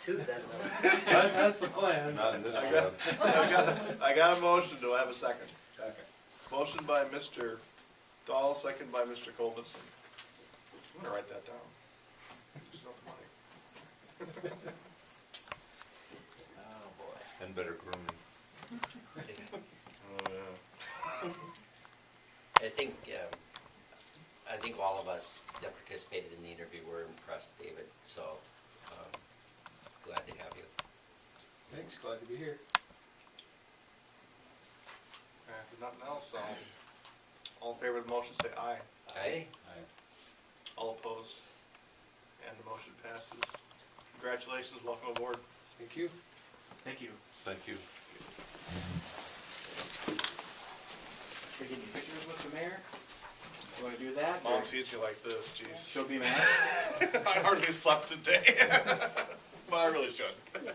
too then. That's the plan. Not in this I job. got a motion, do I have a second? Second. Motion by Mr. Dahl, second by Mr. Colvinson. I'm gonna write that down. There's no money. Oh, boy. And better grooming. Oh, yeah. I think all of us that participated in the interview were impressed, David, so, glad to have you. Thanks, glad to be here. And if nothing else, all in favor of the motion say aye. Aye. All opposed? And the motion passes. Congratulations, welcome aboard. Thank you. Thank you. Thank you. Taking pictures with the mayor? You wanna do that? Mom sees me like this, jeez. She'll be mad. I hardly slept today. But I really should. There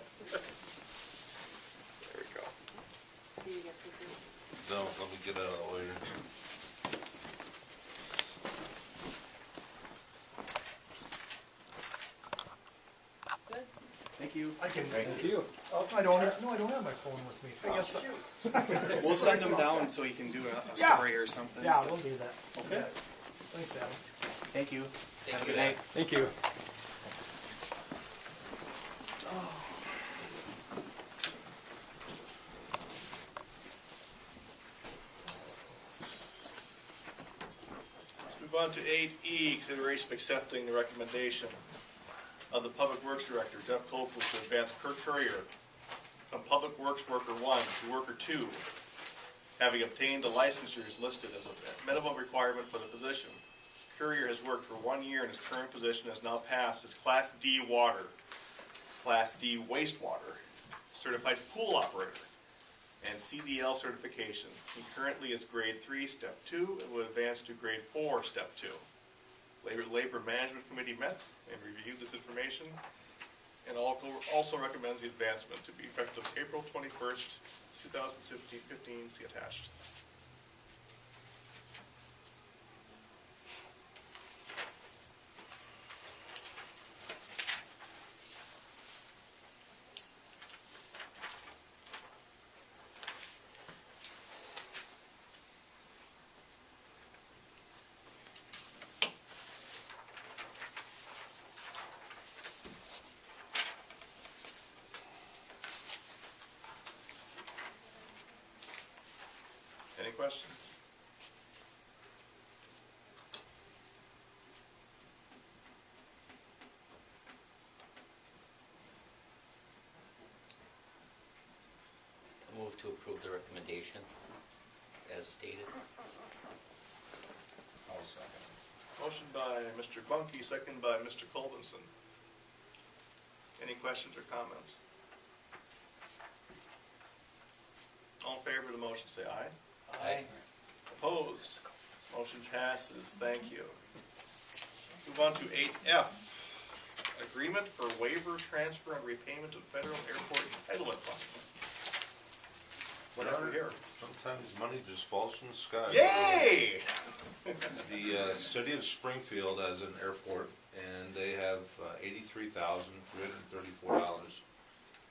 we go. No, let me get out of the way here. Thank you. I can. Thank you. Oh, I don't have my phone with me. I guess. We'll send him down so he can do a story or something. Yeah, so- we'll do that. Okay. Thanks, Adam. Thank you. Thank Have a you. good day. Thank you. Let's move on to 8E, consideration of accepting the recommendation of the Public Works Director, Jeff Copeland, to advance Kurt Courier from Public Works Worker 1 to Worker 2, having obtained the licensures listed as a minimum requirement for the position. Courier has worked for 1 year in his current position and has now passed his Class D water, Class D wastewater, certified pool operator, and CDL certification. He currently is grade 3, step 2, and will advance to grade 4, step 2. Labor Management Committee met and reviewed this information, and also recommends the advancement to be effective April 21st, 2015, see attached. Any questions? I move to approve the recommendation as stated. I'll second. Motion by Mr. Bunky, second by Mr. Colvinson. Any questions or comments? All in favor of the motion say aye. Aye. Opposed? Motion passes. Thank you. Move on to 8F. Agreement for waiver, transfer, and repayment of federal airport entitlement funds. What have we here? Sometimes money just falls from the sky. Yay! The city of Springfield has an airport, and they have $83,334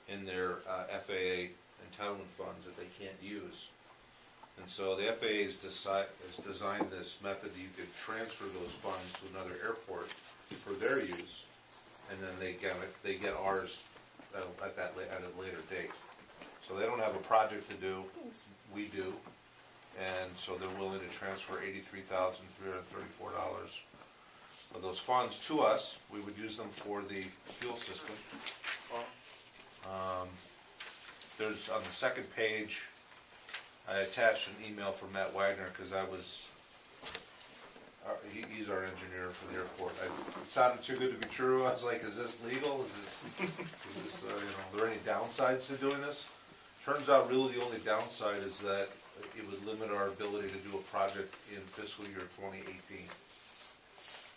in their FAA entitlement funds that they can't use. And so the FAA has designed this method that you could transfer those funds to another airport for their use, and then they get ours at a later date. So they don't have a project to do, we do, and so they're willing to transfer $83,334 of those funds to us. We would use them for the fuel system. There's, on the second page, I attached an email from Matt Wagner, because he's our engineer for the airport. It sounded too good to be true. I was like, is this legal? Is this are there any downsides to doing this? Turns out really the only downside is that it would limit our ability to do a project in fiscal year 2018.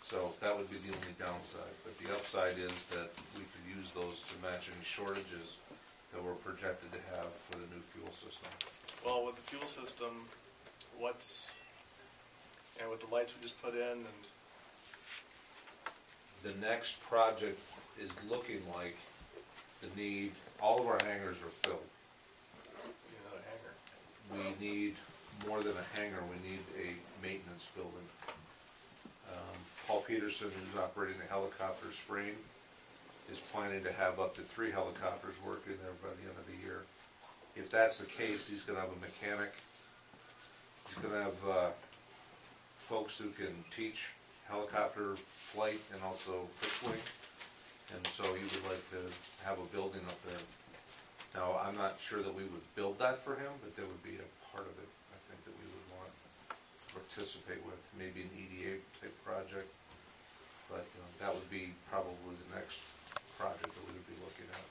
So that would be the only downside. But the upside is that we could use those to match any shortages that we're projected to have for the new fuel system. Well, with the fuel system, and with the lights we just put in, and The next project is looking like the need, all of our hangars are filled. Another hangar. We need more than a hangar, we need a maintenance building. Paul Peterson, who's operating the helicopter spraying, is planning to have up to 3 helicopters working there by the end of the year. If that's the case, he's gonna have a mechanic, he's gonna have, folks who can teach helicopter flight and also fixed wing. And so he would like to have a building up there. Now, I'm not sure that we would build that for him, but that would be a part of it, I think, that we would want to participate with, maybe an EDA type project. But that would be probably the next project that we would be looking at.